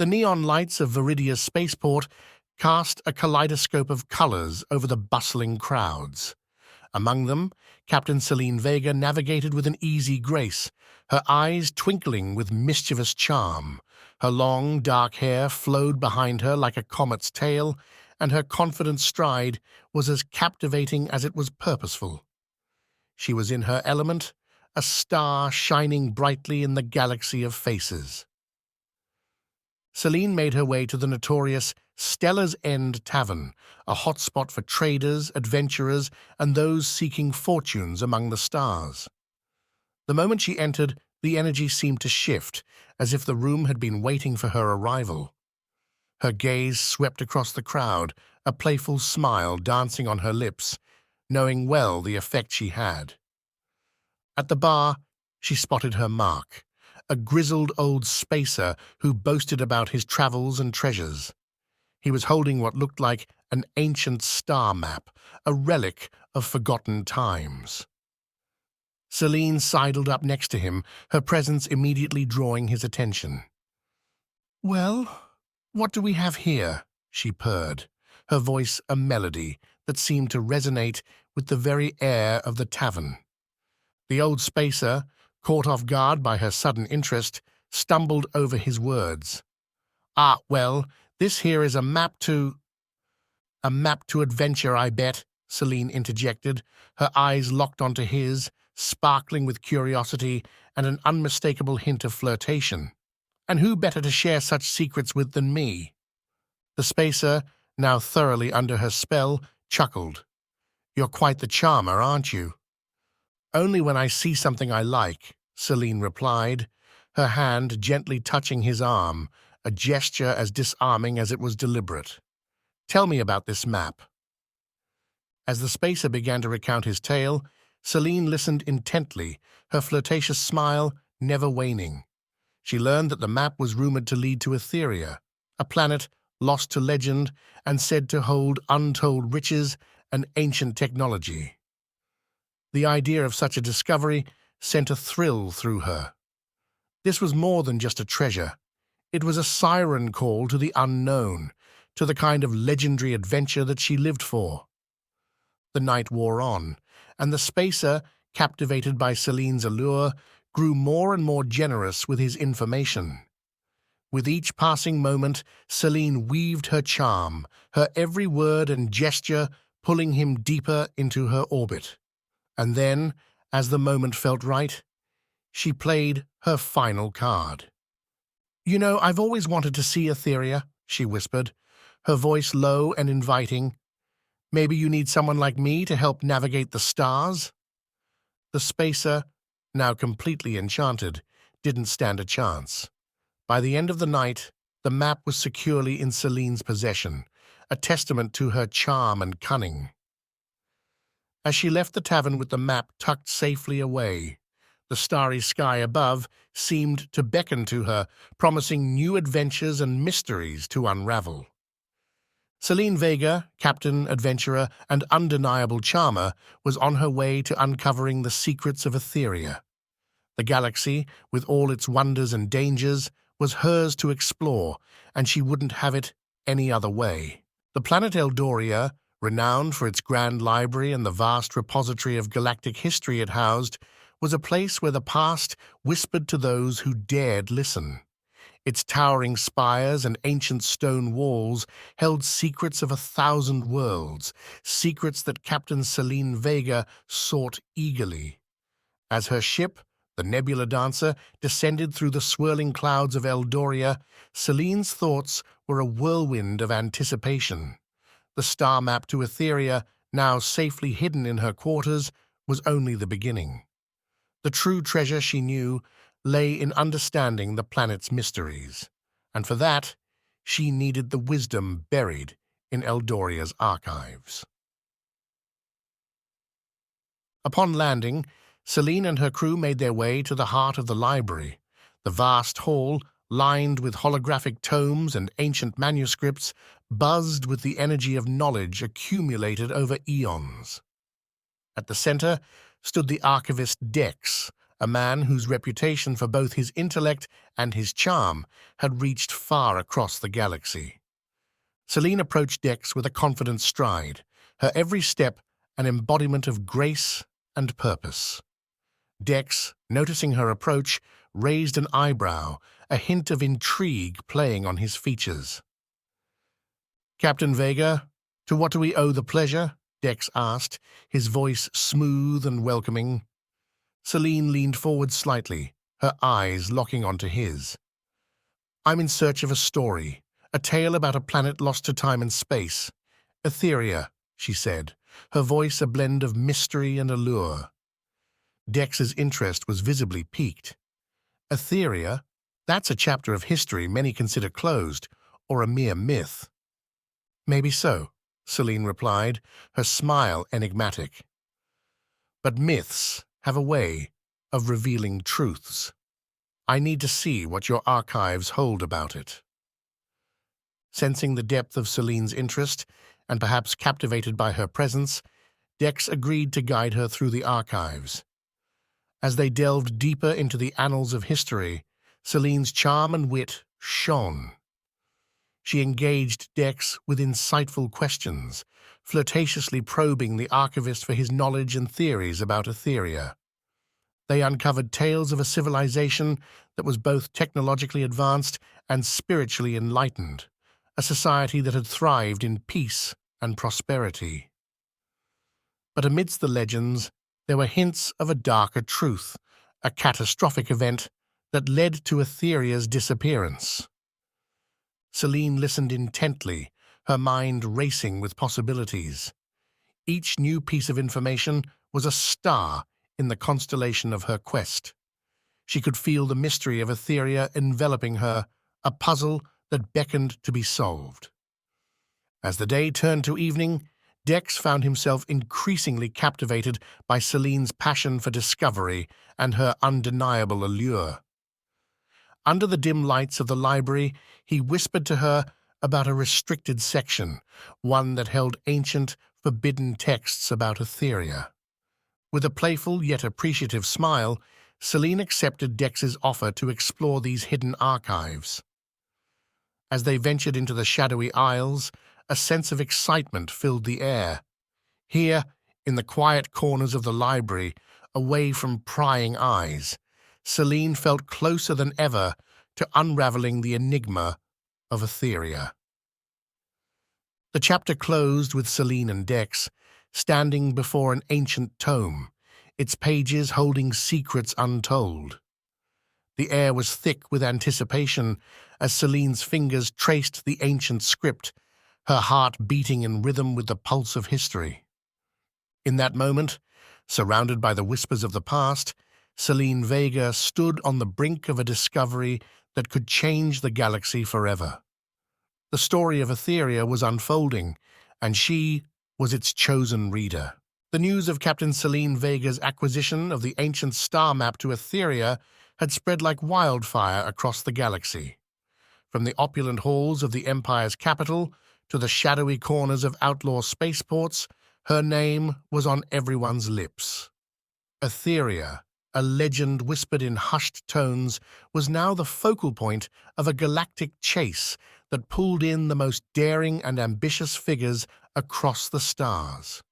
The neon lights of Viridia's spaceport cast a kaleidoscope of colors over the bustling crowds. Among them, Captain Selene Vega navigated with an easy grace, her eyes twinkling with mischievous charm. Her long, dark hair flowed behind her like a comet's tail, and her confident stride was as captivating as it was purposeful. She was in her element, a star shining brightly in the galaxy of faces. Selene made her way to the notorious Stellar's End Tavern, a hotspot for traders, adventurers, and those seeking fortunes among the stars. The moment she entered, the energy seemed to shift, as if the room had been waiting for her arrival. Her gaze swept across the crowd, a playful smile dancing on her lips, knowing well the effect she had. At the bar, she spotted her mark, a grizzled old spacer who boasted about his travels and treasures. He was holding what looked like an ancient star map, a relic of forgotten times. Selene sidled up next to him, her presence immediately drawing his attention. "Well, what do we have here?" she purred, her voice a melody that seemed to resonate with the very air of the tavern. The old spacer, caught off guard by her sudden interest, stumbled over his words. Well, this here is a map to adventure, I bet," Selene interjected, her eyes locked onto his, sparkling with curiosity and an unmistakable hint of flirtation. "And who better to share such secrets with than me?" The spacer, now thoroughly under her spell, chuckled. "You're quite the charmer, aren't you?" "Only when I see something I like," Selene replied, her hand gently touching his arm, a gesture as disarming as it was deliberate. "Tell me about this map." As the spacer began to recount his tale, Selene listened intently, her flirtatious smile never waning. She learned that the map was rumored to lead to Aetheria, a planet lost to legend and said to hold untold riches and ancient technology. The idea of such a discovery sent a thrill through her. This was more than just a treasure. It was a siren call to the unknown, to the kind of legendary adventure that she lived for. The night wore on, and the spacer, captivated by Selene's allure, grew more and more generous with his information. With each passing moment, Selene weaved her charm, her every word and gesture pulling him deeper into her orbit. And then, as the moment felt right, she played her final card. "You know, I've always wanted to see Aetheria," she whispered, her voice low and inviting. "Maybe you need someone like me to help navigate the stars?" The spacer, now completely enchanted, didn't stand a chance. By the end of the night, the map was securely in Selene's possession, a testament to her charm and cunning. As she left the tavern with the map tucked safely away, the starry sky above seemed to beckon to her, promising new adventures and mysteries to unravel. Selene Vega, captain, adventurer, and undeniable charmer, was on her way to uncovering the secrets of Aetheria. The galaxy, with all its wonders and dangers, was hers to explore, and she wouldn't have it any other way. The planet Eldoria, renowned for its grand library and the vast repository of galactic history it housed, was a place where the past whispered to those who dared listen. Its towering spires and ancient stone walls held secrets of 1,000 worlds, secrets that Captain Selene Vega sought eagerly. As her ship, the Nebula Dancer, descended through the swirling clouds of Eldoria, Selene's thoughts were a whirlwind of anticipation. The star map to Aetheria, now safely hidden in her quarters, was only the beginning. The true treasure, she knew, lay in understanding the planet's mysteries, and for that, she needed the wisdom buried in Eldoria's archives. Upon landing, Selene and her crew made their way to the heart of the library. The vast hall, lined with holographic tomes and ancient manuscripts, buzzed with the energy of knowledge accumulated over eons. At the center stood the archivist Dex, a man whose reputation for both his intellect and his charm had reached far across the galaxy. Selene approached Dex with a confident stride, her every step an embodiment of grace and purpose. Dex, noticing her approach, raised an eyebrow, a hint of intrigue playing on his features. "Captain Vega, to what do we owe the pleasure?" Dex asked, his voice smooth and welcoming. Selene leaned forward slightly, her eyes locking onto his. "I'm in search of a story, a tale about a planet lost to time and space. Aetheria," she said, her voice a blend of mystery and allure. Dex's interest was visibly piqued. "Aetheria? That's a chapter of history many consider closed, or a mere myth." "Maybe so," Selene replied, her smile enigmatic. "But myths have a way of revealing truths. I need to see what your archives hold about it." Sensing the depth of Selene's interest, and perhaps captivated by her presence, Dex agreed to guide her through the archives. As they delved deeper into the annals of history, Selene's charm and wit shone. She engaged Dex with insightful questions, flirtatiously probing the archivist for his knowledge and theories about Aetheria. They uncovered tales of a civilization that was both technologically advanced and spiritually enlightened, a society that had thrived in peace and prosperity. But amidst the legends, there were hints of a darker truth, a catastrophic event that led to Aetheria's disappearance. Selene listened intently, her mind racing with possibilities. Each new piece of information was a star in the constellation of her quest. She could feel the mystery of Aetheria enveloping her, a puzzle that beckoned to be solved. As the day turned to evening, Dex found himself increasingly captivated by Selene's passion for discovery and her undeniable allure. Under the dim lights of the library, he whispered to her about a restricted section, one that held ancient, forbidden texts about Aetheria. With a playful yet appreciative smile, Selene accepted Dex's offer to explore these hidden archives. As they ventured into the shadowy aisles, a sense of excitement filled the air. Here, in the quiet corners of the library, away from prying eyes, Selene felt closer than ever to unraveling the enigma of Aetheria. The chapter closed with Selene and Dex standing before an ancient tome, its pages holding secrets untold. The air was thick with anticipation as Selene's fingers traced the ancient script, her heart beating in rhythm with the pulse of history. In that moment, surrounded by the whispers of the past, Selene Vega stood on the brink of a discovery that could change the galaxy forever. The story of Aetheria was unfolding, and she was its chosen reader. The news of Captain Selene Vega's acquisition of the ancient star map to Aetheria had spread like wildfire across the galaxy. From the opulent halls of the Empire's capital to the shadowy corners of outlaw spaceports, her name was on everyone's lips. Aetheria, a legend whispered in hushed tones, was now the focal point of a galactic chase that pulled in the most daring and ambitious figures across the stars.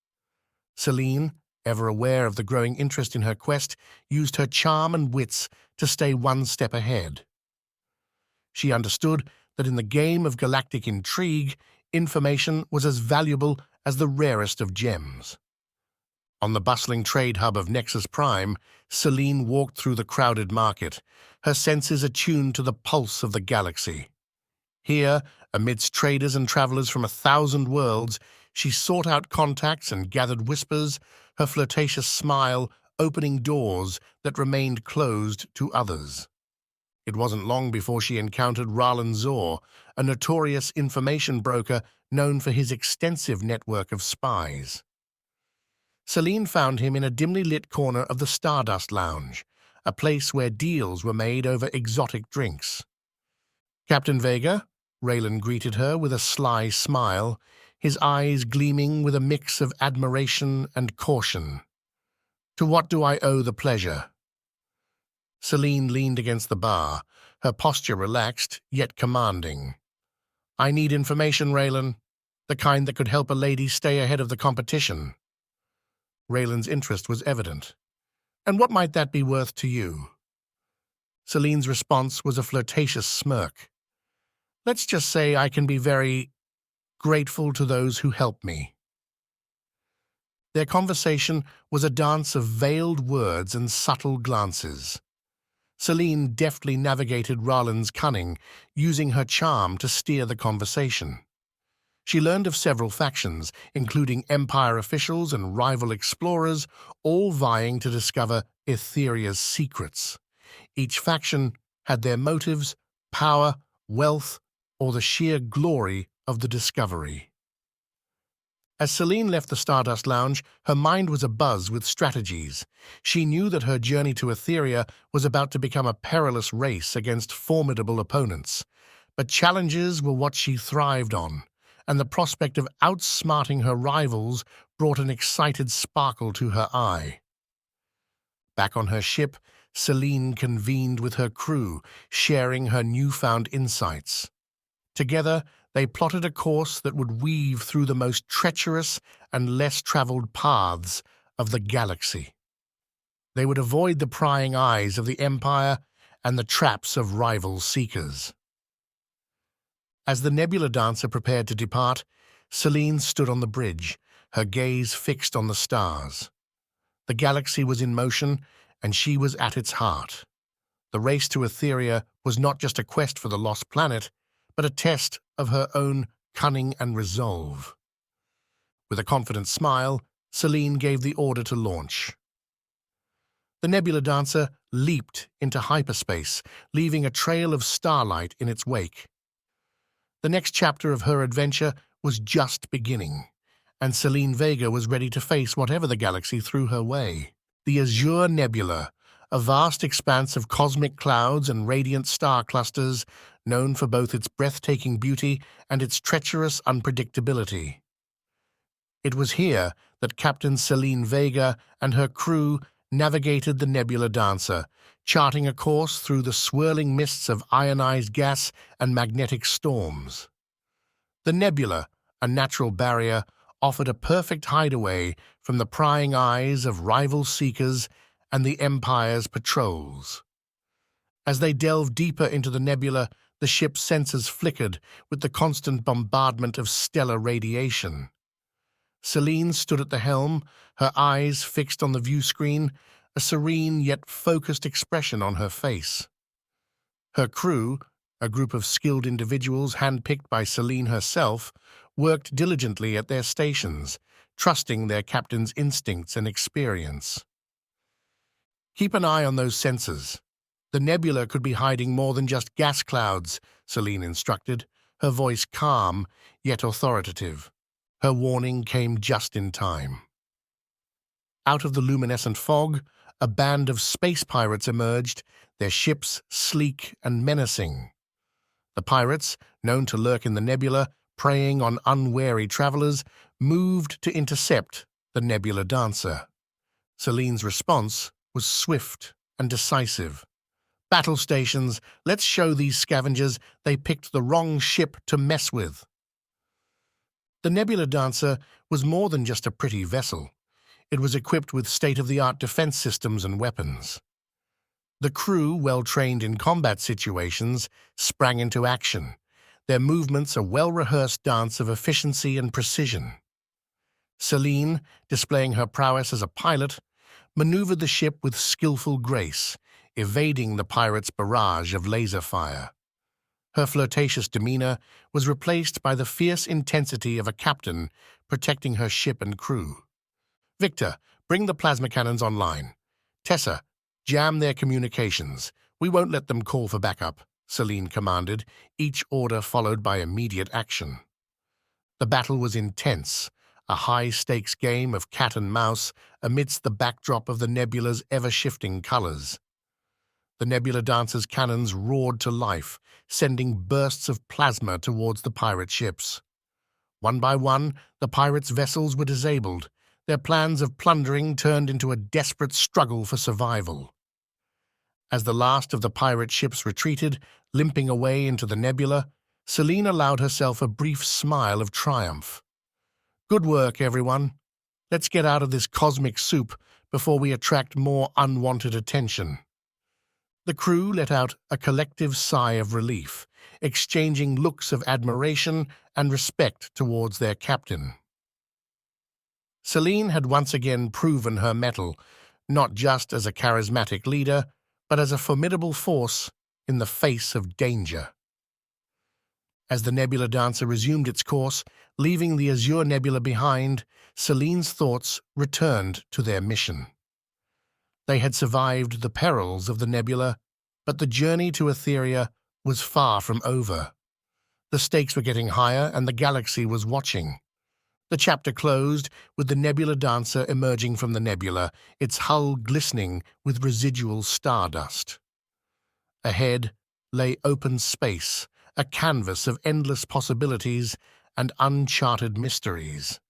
Selene, ever aware of the growing interest in her quest, used her charm and wits to stay one step ahead. She understood that in the game of galactic intrigue, information was as valuable as the rarest of gems. On the bustling trade hub of Nexus Prime, Selene walked through the crowded market, her senses attuned to the pulse of the galaxy. Here, amidst traders and travelers from 1,000 worlds, she sought out contacts and gathered whispers, her flirtatious smile opening doors that remained closed to others. It wasn't long before she encountered Ralin Zor, a notorious information broker known for his extensive network of spies. Selene found him in a dimly lit corner of the Stardust Lounge, a place where deals were made over exotic drinks. "Captain Vega?" Raylan greeted her with a sly smile, his eyes gleaming with a mix of admiration and caution. "To what do I owe the pleasure?" Selene leaned against the bar, her posture relaxed, yet commanding. "I need information, Raylan. The kind that could help a lady stay ahead of the competition." Raylan's interest was evident. "And what might that be worth to you?" Selene's response was a flirtatious smirk. "Let's just say I can be very grateful to those who help me." Their conversation was a dance of veiled words and subtle glances. Selene deftly navigated Raylan's cunning, using her charm to steer the conversation. She learned of several factions, including Empire officials and rival explorers, all vying to discover Aetheria's secrets. Each faction had their motives, power, wealth, or the sheer glory of the discovery. As Selene left the Stardust Lounge, her mind was abuzz with strategies. She knew that her journey to Aetheria was about to become a perilous race against formidable opponents. But challenges were what she thrived on, and the prospect of outsmarting her rivals brought an excited sparkle to her eye. Back on her ship, Selene convened with her crew, sharing her newfound insights. Together, they plotted a course that would weave through the most treacherous and less traveled paths of the galaxy. They would avoid the prying eyes of the Empire and the traps of rival seekers. As the Nebula Dancer prepared to depart, Selene stood on the bridge, her gaze fixed on the stars. The galaxy was in motion, and she was at its heart. The race to Aetheria was not just a quest for the lost planet, but a test of her own cunning and resolve. With a confident smile, Selene gave the order to launch. The Nebula Dancer leaped into hyperspace, leaving a trail of starlight in its wake. The next chapter of her adventure was just beginning, and Selene Vega was ready to face whatever the galaxy threw her way. The Azure Nebula, a vast expanse of cosmic clouds and radiant star clusters, known for both its breathtaking beauty and its treacherous unpredictability. It was here that Captain Selene Vega and her crew navigated the Nebula Dancer, charting a course through the swirling mists of ionized gas and magnetic storms. The nebula, a natural barrier, offered a perfect hideaway from the prying eyes of rival seekers and the Empire's patrols. As they delved deeper into the nebula, the ship's sensors flickered with the constant bombardment of stellar radiation. Selene stood at the helm, her eyes fixed on the view screen, a serene yet focused expression on her face. Her crew, a group of skilled individuals handpicked by Selene herself, worked diligently at their stations, trusting their captain's instincts and experience. "Keep an eye on those sensors. The nebula could be hiding more than just gas clouds," Selene instructed, her voice calm yet authoritative. Her warning came just in time. Out of the luminescent fog, a band of space pirates emerged, their ships sleek and menacing. The pirates, known to lurk in the nebula, preying on unwary travelers, moved to intercept the Nebula Dancer. Selene's response was swift and decisive. "Battle stations, let's show these scavengers they picked the wrong ship to mess with." The Nebula Dancer was more than just a pretty vessel. It was equipped with state-of-the-art defense systems and weapons. The crew, well trained in combat situations, sprang into action, their movements a well-rehearsed dance of efficiency and precision. Selene, displaying her prowess as a pilot, maneuvered the ship with skillful grace, evading the pirates' barrage of laser fire. Her flirtatious demeanor was replaced by the fierce intensity of a captain protecting her ship and crew. "Victor, bring the plasma cannons online. Tessa, jam their communications. We won't let them call for backup," Selene commanded, each order followed by immediate action. The battle was intense, a high-stakes game of cat and mouse amidst the backdrop of the nebula's ever-shifting colors. The Nebula Dancer's cannons roared to life, sending bursts of plasma towards the pirate ships. One by one, the pirates' vessels were disabled, their plans of plundering turned into a desperate struggle for survival. As the last of the pirate ships retreated, limping away into the nebula, Selene allowed herself a brief smile of triumph. "Good work, everyone. Let's get out of this cosmic soup before we attract more unwanted attention." The crew let out a collective sigh of relief, exchanging looks of admiration and respect towards their captain. Selene had once again proven her mettle, not just as a charismatic leader, but as a formidable force in the face of danger. As the Nebula Dancer resumed its course, leaving the Azure Nebula behind, Selene's thoughts returned to their mission. They had survived the perils of the nebula, but the journey to Aetheria was far from over. The stakes were getting higher, and the galaxy was watching. The chapter closed with the Nebula Dancer emerging from the nebula, its hull glistening with residual stardust. Ahead lay open space, a canvas of endless possibilities and uncharted mysteries.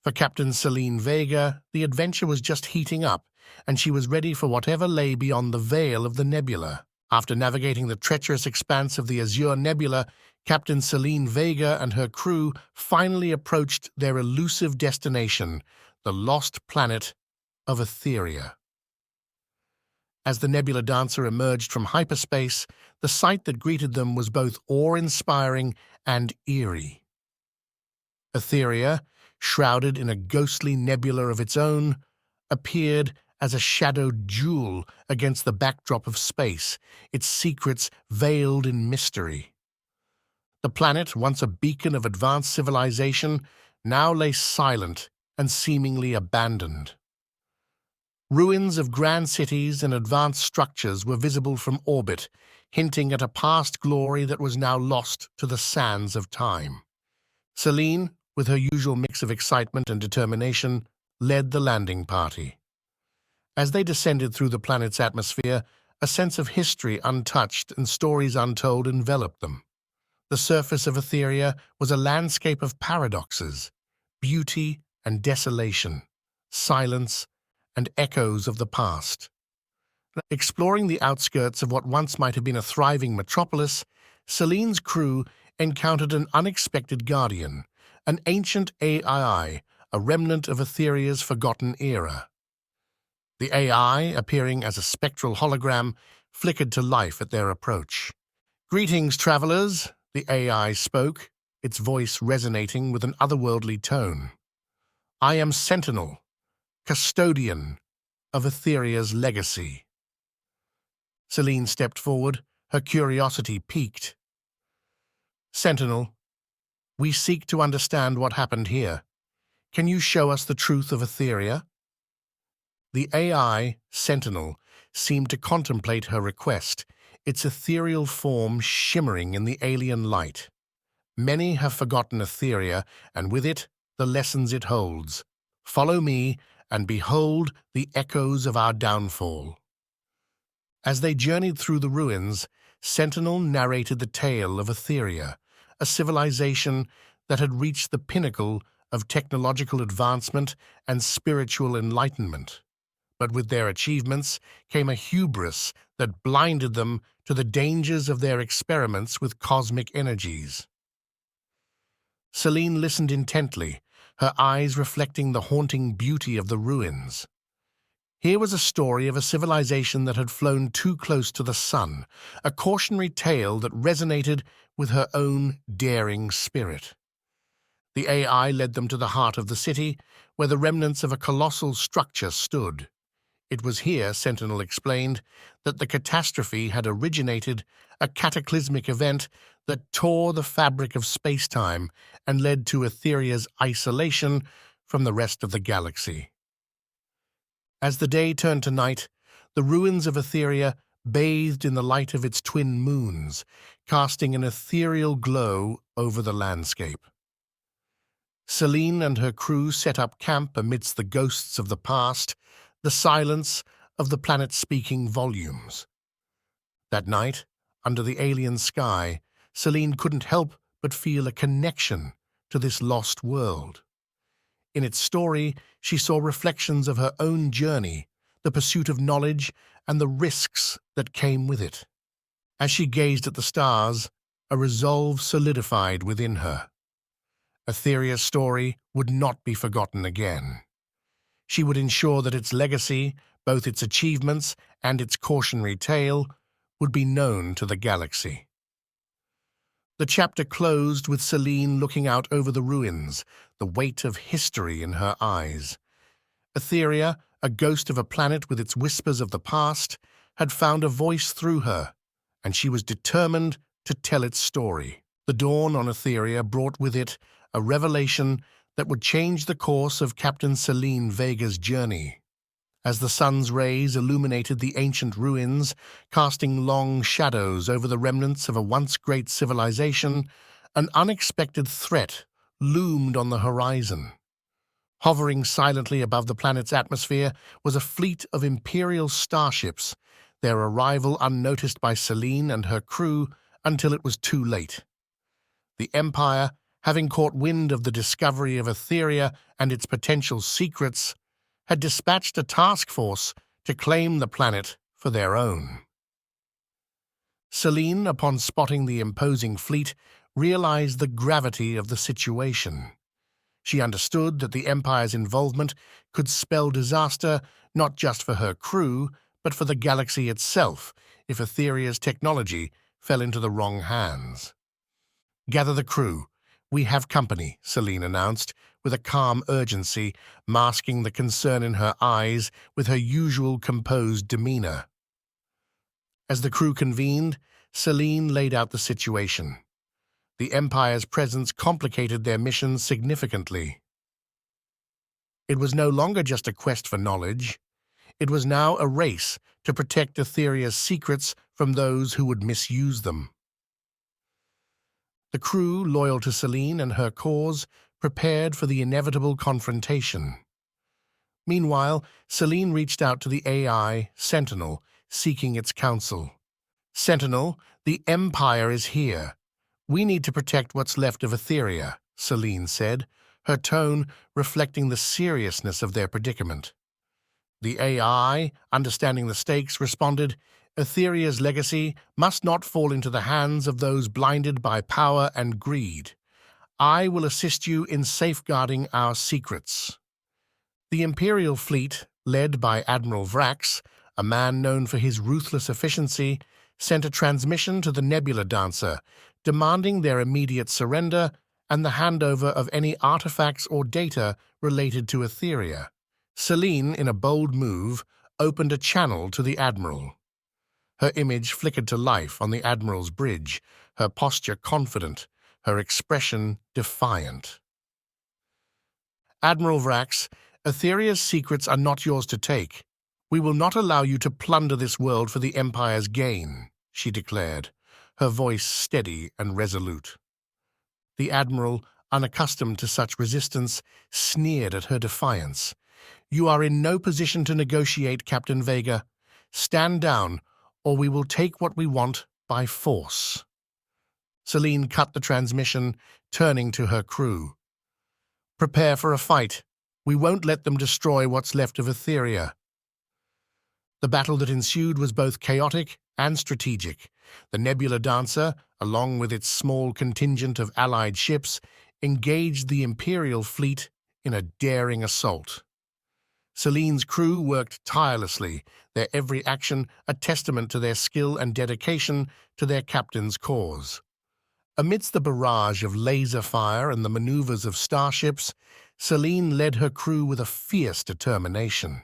For Captain Selene Vega, the adventure was just heating up, and she was ready for whatever lay beyond the veil of the nebula. After navigating the treacherous expanse of the Azure Nebula, Captain Selene Vega and her crew finally approached their elusive destination, the lost planet of Aetheria. As the Nebula Dancer emerged from hyperspace, the sight that greeted them was both awe-inspiring and eerie. Aetheria, shrouded in a ghostly nebula of its own, appeared as a shadowed jewel against the backdrop of space, its secrets veiled in mystery. The planet, once a beacon of advanced civilization, now lay silent and seemingly abandoned. Ruins of grand cities and advanced structures were visible from orbit, hinting at a past glory that was now lost to the sands of time. Selene, with her usual mix of excitement and determination, led the landing party. As they descended through the planet's atmosphere, a sense of history untouched and stories untold enveloped them. The surface of Aetheria was a landscape of paradoxes, beauty and desolation, silence and echoes of the past. Exploring the outskirts of what once might have been a thriving metropolis, Selene's crew encountered an unexpected guardian, an ancient AI, a remnant of Aetheria's forgotten era. The AI, appearing as a spectral hologram, flickered to life at their approach. "Greetings, travelers," the AI spoke, its voice resonating with an otherworldly tone. "I am Sentinel, custodian of Aetheria's legacy." Selene stepped forward, her curiosity piqued. "Sentinel, we seek to understand what happened here. Can you show us the truth of Aetheria?" The AI, Sentinel, seemed to contemplate her request, its ethereal form shimmering in the alien light. "Many have forgotten Aetheria, and with it, the lessons it holds. Follow me, and behold the echoes of our downfall." As they journeyed through the ruins, Sentinel narrated the tale of Aetheria, a civilization that had reached the pinnacle of technological advancement and spiritual enlightenment. But with their achievements came a hubris that blinded them to the dangers of their experiments with cosmic energies. Selene listened intently, her eyes reflecting the haunting beauty of the ruins. Here was a story of a civilization that had flown too close to the sun, a cautionary tale that resonated with her own daring spirit. The AI led them to the heart of the city, where the remnants of a colossal structure stood. It was here, Sentinel explained, that the catastrophe had originated, a cataclysmic event that tore the fabric of space-time and led to Aetheria's isolation from the rest of the galaxy. As the day turned to night, the ruins of Aetheria bathed in the light of its twin moons, casting an ethereal glow over the landscape. Selene and her crew set up camp amidst the ghosts of the past, the silence of the planet speaking volumes. That night, under the alien sky, Selene couldn't help but feel a connection to this lost world. In its story, she saw reflections of her own journey, the pursuit of knowledge, and the risks that came with it. As she gazed at the stars, a resolve solidified within her. Aetheria's story would not be forgotten again. She would ensure that its legacy, both its achievements and its cautionary tale, would be known to the galaxy. The chapter closed with Selene looking out over the ruins, the weight of history in her eyes. Aetheria, a ghost of a planet with its whispers of the past, had found a voice through her, and she was determined to tell its story. The dawn on Aetheria brought with it a revelation that would change the course of Captain Selene Vega's journey. As the sun's rays illuminated the ancient ruins, casting long shadows over the remnants of a once great civilization, an unexpected threat loomed on the horizon. Hovering silently above the planet's atmosphere was a fleet of Imperial starships, their arrival unnoticed by Selene and her crew until it was too late. The Empire, having caught wind of the discovery of Aetheria and its potential secrets, had dispatched a task force to claim the planet for their own. Selene, upon spotting the imposing fleet, realized the gravity of the situation. She understood that the Empire's involvement could spell disaster not just for her crew, but for the galaxy itself if Aetheria's technology fell into the wrong hands. "Gather the crew. We have company," Selene announced, with a calm urgency, masking the concern in her eyes with her usual composed demeanor. As the crew convened, Selene laid out the situation. The Empire's presence complicated their mission significantly. It was no longer just a quest for knowledge. It was now a race to protect Aetheria's secrets from those who would misuse them. The crew, loyal to Selene and her cause, prepared for the inevitable confrontation. Meanwhile, Selene reached out to the AI, Sentinel, seeking its counsel. "Sentinel, the Empire is here. We need to protect what's left of Aetheria," Selene said, her tone reflecting the seriousness of their predicament. The AI, understanding the stakes, responded, "Aetheria's legacy must not fall into the hands of those blinded by power and greed. I will assist you in safeguarding our secrets." The Imperial fleet, led by Admiral Vrax, a man known for his ruthless efficiency, sent a transmission to the Nebula Dancer, demanding their immediate surrender and the handover of any artifacts or data related to Aetheria. Selene, in a bold move, opened a channel to the Admiral. Her image flickered to life on the Admiral's bridge, her posture confident, her expression defiant. "Admiral Vrax, Aetheria's secrets are not yours to take. We will not allow you to plunder this world for the Empire's gain," she declared, her voice steady and resolute. The Admiral, unaccustomed to such resistance, sneered at her defiance. "You are in no position to negotiate, Captain Vega. Stand down, or we will take what we want by force." Selene cut the transmission, turning to her crew. "Prepare for a fight. We won't let them destroy what's left of Aetheria." The battle that ensued was both chaotic and strategic. The Nebula Dancer, along with its small contingent of allied ships, engaged the Imperial fleet in a daring assault. Selene's crew worked tirelessly, their every action a testament to their skill and dedication to their captain's cause. Amidst the barrage of laser fire and the maneuvers of starships, Selene led her crew with a fierce determination.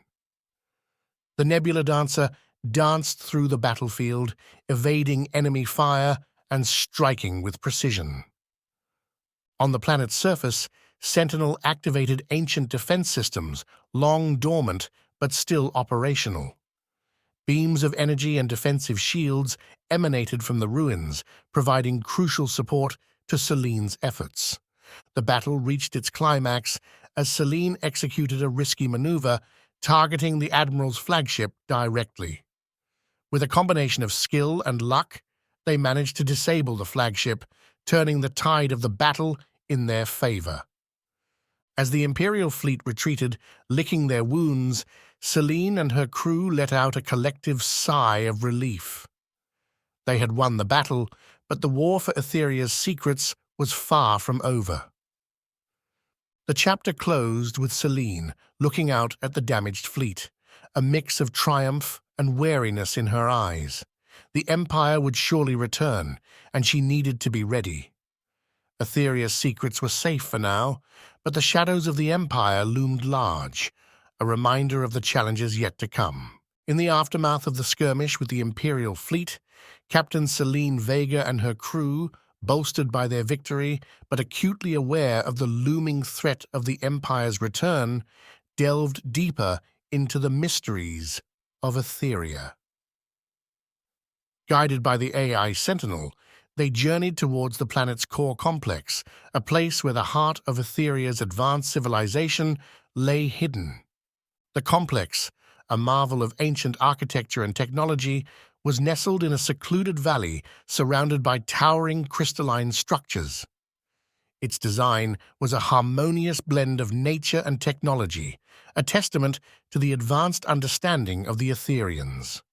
The Nebula Dancer danced through the battlefield, evading enemy fire and striking with precision. On the planet's surface, Sentinel activated ancient defense systems, long dormant but still operational. Beams of energy and defensive shields emanated from the ruins, providing crucial support to Selene's efforts. The battle reached its climax as Selene executed a risky maneuver, targeting the Admiral's flagship directly. With a combination of skill and luck, they managed to disable the flagship, turning the tide of the battle in their favor. As the Imperial fleet retreated, licking their wounds, Selene and her crew let out a collective sigh of relief. They had won the battle, but the war for Aetheria's secrets was far from over. The chapter closed with Selene looking out at the damaged fleet, a mix of triumph and wariness in her eyes. The Empire would surely return, and she needed to be ready. Aetheria's secrets were safe for now, but the shadows of the Empire loomed large, a reminder of the challenges yet to come. In the aftermath of the skirmish with the Imperial fleet, Captain Selene Vega and her crew, bolstered by their victory but acutely aware of the looming threat of the Empire's return, delved deeper into the mysteries of Aetheria. Guided by the AI Sentinel, they journeyed towards the planet's core complex, a place where the heart of Aetheria's advanced civilization lay hidden. The complex, a marvel of ancient architecture and technology, was nestled in a secluded valley surrounded by towering crystalline structures. Its design was a harmonious blend of nature and technology, a testament to the advanced understanding of the Aetherians.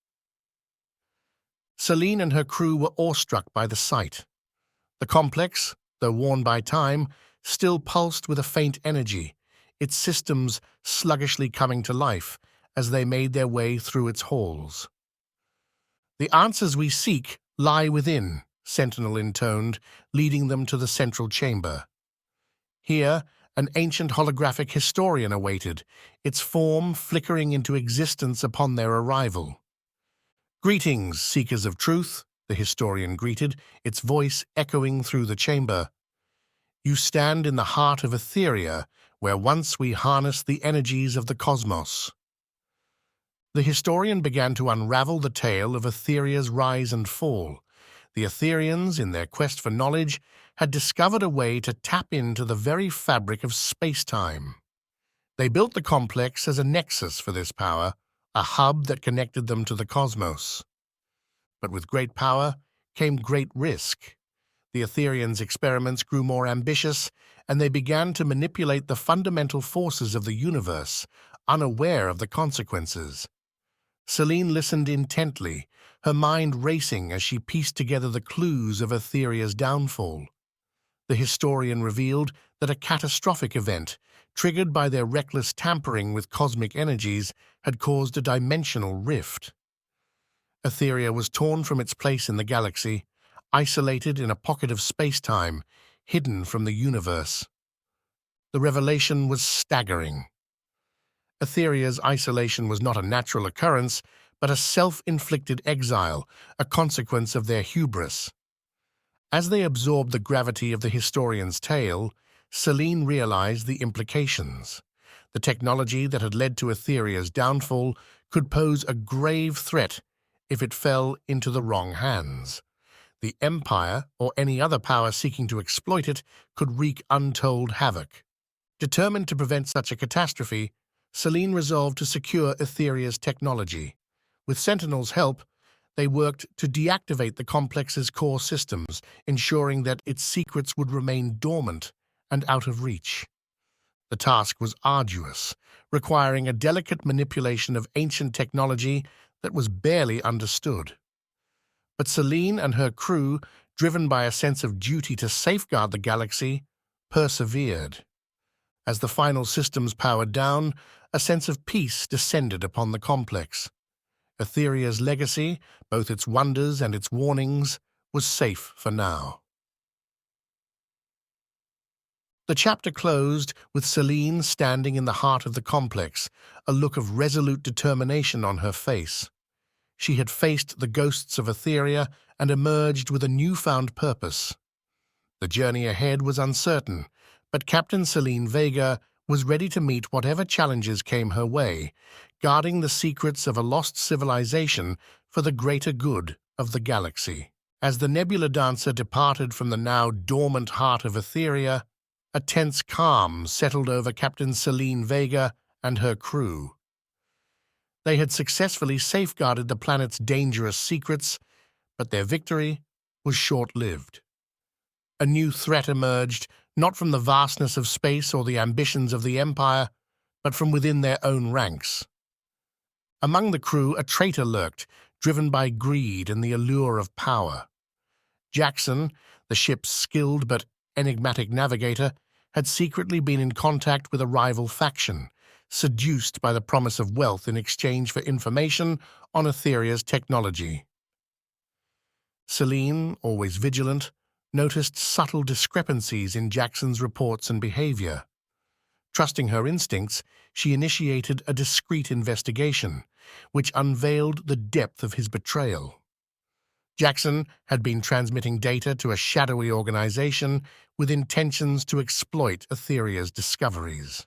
Selene and her crew were awestruck by the sight. The complex, though worn by time, still pulsed with a faint energy, its systems sluggishly coming to life as they made their way through its halls. "The answers we seek lie within," Sentinel intoned, leading them to the central chamber. Here, an ancient holographic historian awaited, its form flickering into existence upon their arrival. "Greetings, seekers of truth," the historian greeted, its voice echoing through the chamber. "You stand in the heart of Aetheria, where once we harnessed the energies of the cosmos." The historian began to unravel the tale of Aetheria's rise and fall. The Aetherians, in their quest for knowledge, had discovered a way to tap into the very fabric of space-time. They built the complex as a nexus for this power, a hub that connected them to the cosmos. But with great power came great risk. The Aetherians' experiments grew more ambitious, and they began to manipulate the fundamental forces of the universe, unaware of the consequences. Selene listened intently, her mind racing as she pieced together the clues of Aetheria's downfall. The historian revealed that a catastrophic event, triggered by their reckless tampering with cosmic energies, had caused a dimensional rift. Aetheria was torn from its place in the galaxy, isolated in a pocket of space-time, hidden from the universe. The revelation was staggering. Aetheria's isolation was not a natural occurrence, but a self-inflicted exile, a consequence of their hubris. As they absorbed the gravity of the historian's tale, Selene realized the implications. The technology that had led to Aetheria's downfall could pose a grave threat if it fell into the wrong hands. The Empire, or any other power seeking to exploit it, could wreak untold havoc. Determined to prevent such a catastrophe, Selene resolved to secure Aetheria's technology. With Sentinel's help, they worked to deactivate the complex's core systems, ensuring that its secrets would remain dormant and out of reach. The task was arduous, requiring a delicate manipulation of ancient technology that was barely understood. But Selene and her crew, driven by a sense of duty to safeguard the galaxy, persevered. As the final systems powered down, a sense of peace descended upon the complex. Aetheria's legacy, both its wonders and its warnings, was safe for now. The chapter closed with Selene standing in the heart of the complex, a look of resolute determination on her face. She had faced the ghosts of Aetheria and emerged with a newfound purpose. The journey ahead was uncertain, but Captain Selene Vega was ready to meet whatever challenges came her way, guarding the secrets of a lost civilization for the greater good of the galaxy. As the Nebula Dancer departed from the now dormant heart of Aetheria, a tense calm settled over Captain Selene Vega and her crew. They had successfully safeguarded the planet's dangerous secrets, but their victory was short-lived. A new threat emerged, not from the vastness of space or the ambitions of the Empire, but from within their own ranks. Among the crew, a traitor lurked, driven by greed and the allure of power. Jackson, the ship's skilled but enigmatic navigator, had secretly been in contact with a rival faction, seduced by the promise of wealth in exchange for information on Aetheria's technology. Selene, always vigilant, noticed subtle discrepancies in Jackson's reports and behavior. Trusting her instincts, she initiated a discreet investigation, which unveiled the depth of his betrayal. Jackson had been transmitting data to a shadowy organization with intentions to exploit Aetheria's discoveries.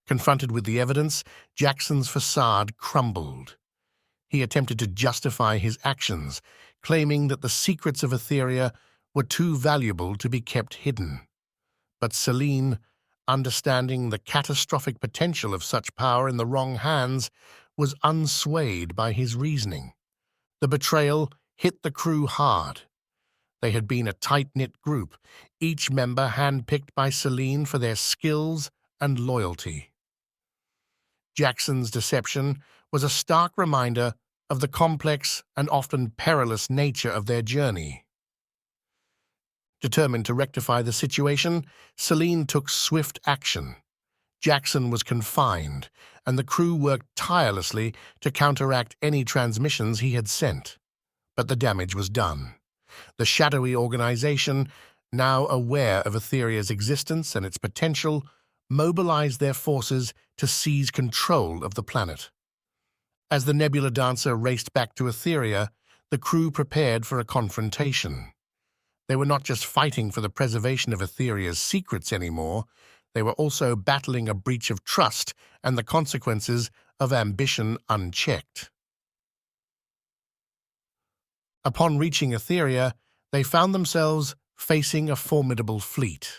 Confronted with the evidence, Jackson's facade crumbled. He attempted to justify his actions, claiming that the secrets of Aetheria were too valuable to be kept hidden. But Selene, understanding the catastrophic potential of such power in the wrong hands, was unswayed by his reasoning. The betrayal hit the crew hard. They had been a tight-knit group, each member handpicked by Selene for their skills and loyalty. Jackson's deception was a stark reminder of the complex and often perilous nature of their journey. Determined to rectify the situation, Selene took swift action. Jackson was confined, and the crew worked tirelessly to counteract any transmissions he had sent. But the damage was done. The shadowy organization, now aware of Aetheria's existence and its potential, mobilized their forces to seize control of the planet. As the Nebula Dancer raced back to Aetheria, the crew prepared for a confrontation. They were not just fighting for the preservation of Aetheria's secrets anymore, they were also battling a breach of trust and the consequences of ambition unchecked. Upon reaching Aetheria, they found themselves facing a formidable fleet.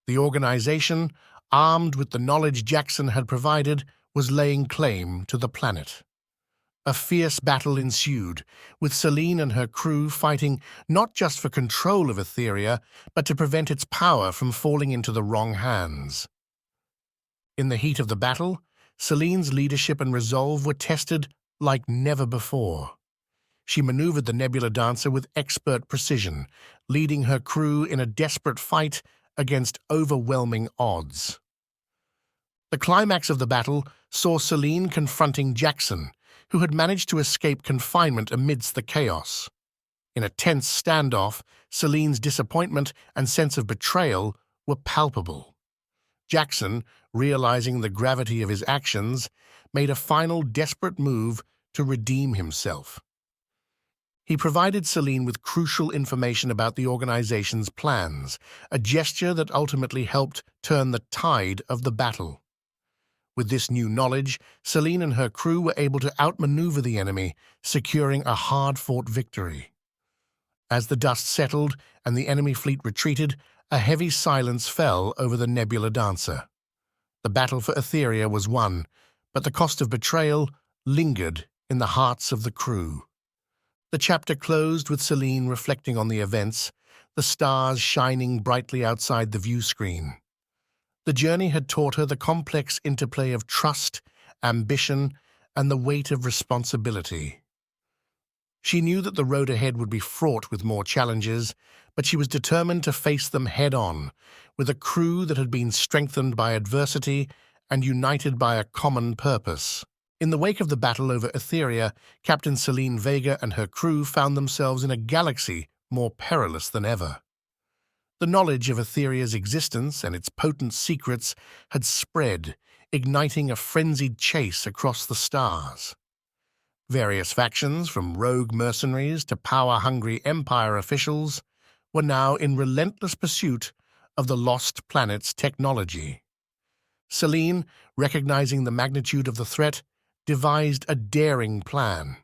The organization, armed with the knowledge Jackson had provided, was laying claim to the planet. A fierce battle ensued, with Selene and her crew fighting not just for control of Aetheria, but to prevent its power from falling into the wrong hands. In the heat of the battle, Selene's leadership and resolve were tested like never before. She maneuvered the Nebula Dancer with expert precision, leading her crew in a desperate fight against overwhelming odds. The climax of the battle saw Selene confronting Jackson, who had managed to escape confinement amidst the chaos. In a tense standoff, Selene's disappointment and sense of betrayal were palpable. Jackson, realizing the gravity of his actions, made a final desperate move to redeem himself. He provided Selene with crucial information about the organization's plans, a gesture that ultimately helped turn the tide of the battle. With this new knowledge, Selene and her crew were able to outmaneuver the enemy, securing a hard-fought victory. As the dust settled and the enemy fleet retreated, a heavy silence fell over the Nebula Dancer. The battle for Aetheria was won, but the cost of betrayal lingered in the hearts of the crew. The chapter closed with Selene reflecting on the events, the stars shining brightly outside the view screen. The journey had taught her the complex interplay of trust, ambition, and the weight of responsibility. She knew that the road ahead would be fraught with more challenges, but she was determined to face them head-on, with a crew that had been strengthened by adversity and united by a common purpose. In the wake of the battle over Aetheria, Captain Selene Vega and her crew found themselves in a galaxy more perilous than ever. The knowledge of Aetheria's existence and its potent secrets had spread, igniting a frenzied chase across the stars. Various factions, from rogue mercenaries to power-hungry Empire officials, were now in relentless pursuit of the lost planet's technology. Selene, recognizing the magnitude of the threat, devised a daring plan.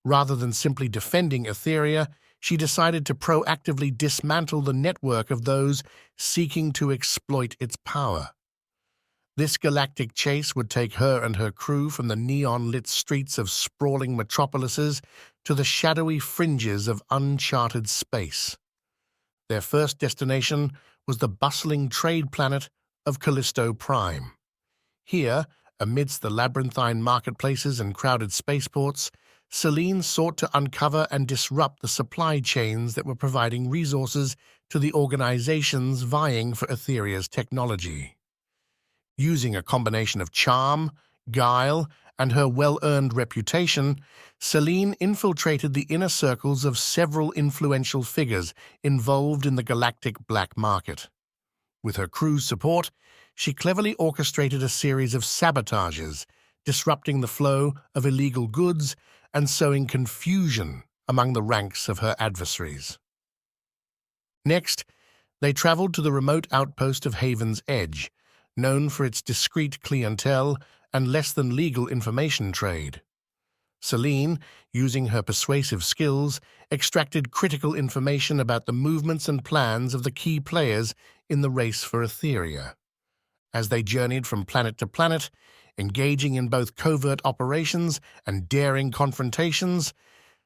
Rather than simply defending Aetheria, she decided to proactively dismantle the network of those seeking to exploit its power. This galactic chase would take her and her crew from the neon-lit streets of sprawling metropolises to the shadowy fringes of uncharted space. Their first destination was the bustling trade planet of Callisto Prime. Here, Amidst the labyrinthine marketplaces and crowded spaceports, Selene sought to uncover and disrupt the supply chains that were providing resources to the organizations vying for Aetheria's technology. Using a combination of charm, guile, and her well-earned reputation, Selene infiltrated the inner circles of several influential figures involved in the galactic black market. With her crew's support, she cleverly orchestrated a series of sabotages, disrupting the flow of illegal goods and sowing confusion among the ranks of her adversaries. Next, they traveled to the remote outpost of Haven's Edge, known for its discreet clientele and less-than-legal information trade. Selene, using her persuasive skills, extracted critical information about the movements and plans of the key players in the race for Aetheria. As they journeyed from planet to planet, engaging in both covert operations and daring confrontations,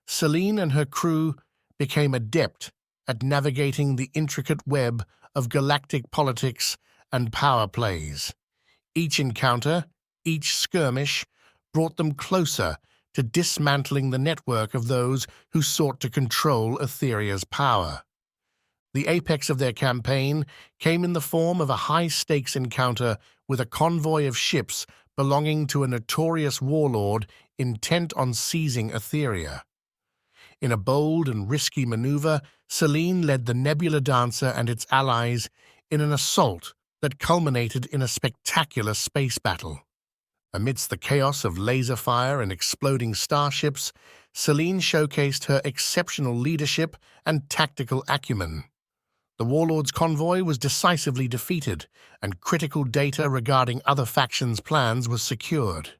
Selene and her crew became adept at navigating the intricate web of galactic politics and power plays. Each encounter, each skirmish, brought them closer to dismantling the network of those who sought to control Aetheria's power. The apex of their campaign came in the form of a high-stakes encounter with a convoy of ships belonging to a notorious warlord intent on seizing Aetheria. In a bold and risky maneuver, Selene led the Nebula Dancer and its allies in an assault that culminated in a spectacular space battle. Amidst the chaos of laser fire and exploding starships, Selene showcased her exceptional leadership and tactical acumen. The warlord's convoy was decisively defeated, and critical data regarding other factions' plans was secured.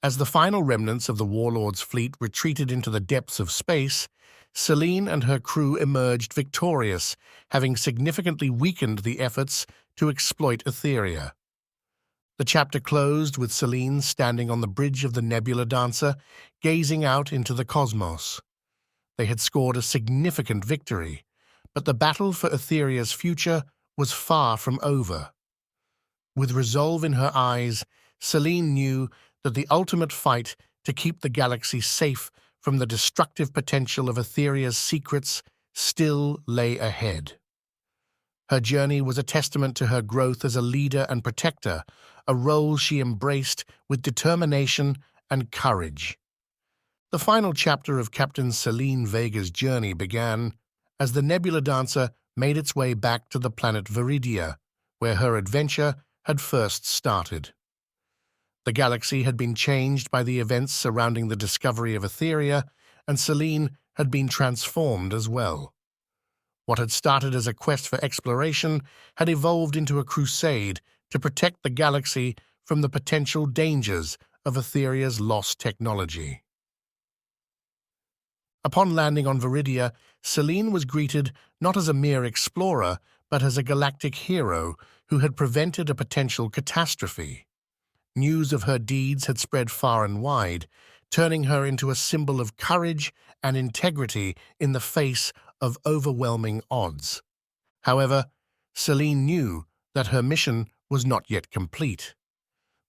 As the final remnants of the warlord's fleet retreated into the depths of space, Selene and her crew emerged victorious, having significantly weakened the efforts to exploit Aetheria. The chapter closed with Selene standing on the bridge of the Nebula Dancer, gazing out into the cosmos. They had scored a significant victory, but the battle for Aetheria's future was far from over. With resolve in her eyes, Selene knew that the ultimate fight to keep the galaxy safe from the destructive potential of Aetheria's secrets still lay ahead. Her journey was a testament to her growth as a leader and protector, a role she embraced with determination and courage. The final chapter of Captain Selene Vega's journey began as the Nebula Dancer made its way back to the planet Viridia, where her adventure had first started. The galaxy had been changed by the events surrounding the discovery of Aetheria, and Selene had been transformed as well. What had started as a quest for exploration had evolved into a crusade to protect the galaxy from the potential dangers of Aetheria's lost technology. Upon landing on Viridia, Selene was greeted not as a mere explorer, but as a galactic hero who had prevented a potential catastrophe. News of her deeds had spread far and wide, turning her into a symbol of courage and integrity in the face of overwhelming odds. However, Selene knew that her mission was not yet complete.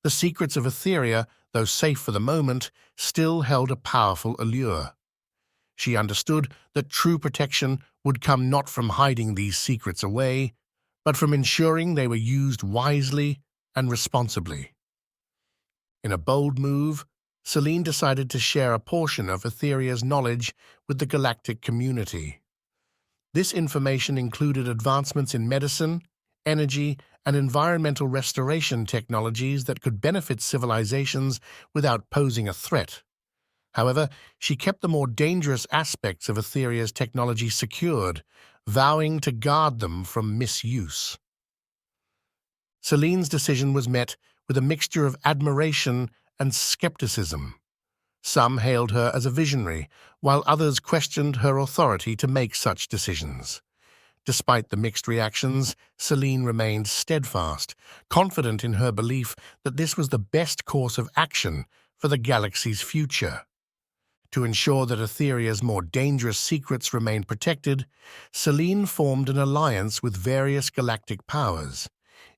The secrets of Aetheria, though safe for the moment, still held a powerful allure. She understood that true protection would come not from hiding these secrets away, but from ensuring they were used wisely and responsibly. In a bold move, Selene decided to share a portion of Aetheria's knowledge with the galactic community. This information included advancements in medicine, energy, and environmental restoration technologies that could benefit civilizations without posing a threat. However, she kept the more dangerous aspects of Aetheria's technology secured, vowing to guard them from misuse. Selene's decision was met with a mixture of admiration and skepticism. Some hailed her as a visionary, while others questioned her authority to make such decisions. Despite the mixed reactions, Selene remained steadfast, confident in her belief that this was the best course of action for the galaxy's future. To ensure that Aetheria's more dangerous secrets remained protected, Selene formed an alliance with various galactic powers,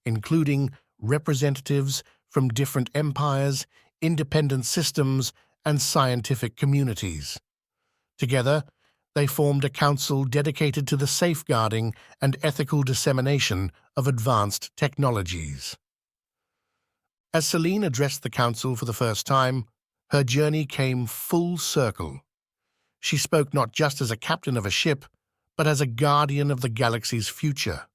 including representatives from different empires, independent systems, and scientific communities. Together, they formed a council dedicated to the safeguarding and ethical dissemination of advanced technologies. As Selene addressed the council for the first time, her journey came full circle. She spoke not just as a captain of a ship, but as a guardian of the galaxy's future.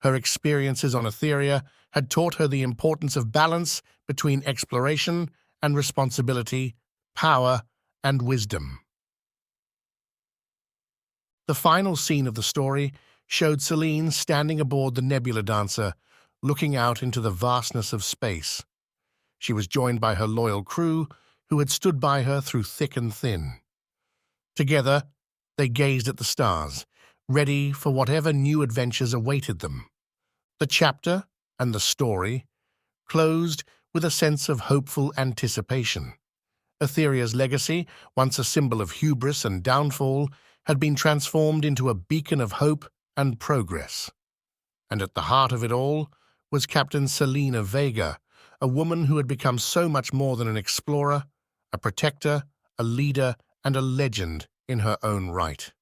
Her experiences on Aetheria had taught her the importance of balance between exploration and responsibility, power and wisdom. The final scene of the story showed Selene standing aboard the Nebula Dancer, looking out into the vastness of space. She was joined by her loyal crew, who had stood by her through thick and thin. Together, they gazed at the stars, ready for whatever new adventures awaited them. The chapter and the story closed with a sense of hopeful anticipation. Aetheria's legacy, once a symbol of hubris and downfall, had been transformed into a beacon of hope and progress. And at the heart of it all was Captain Selene Vega, a woman who had become so much more than an explorer, a protector, a leader, and a legend in her own right.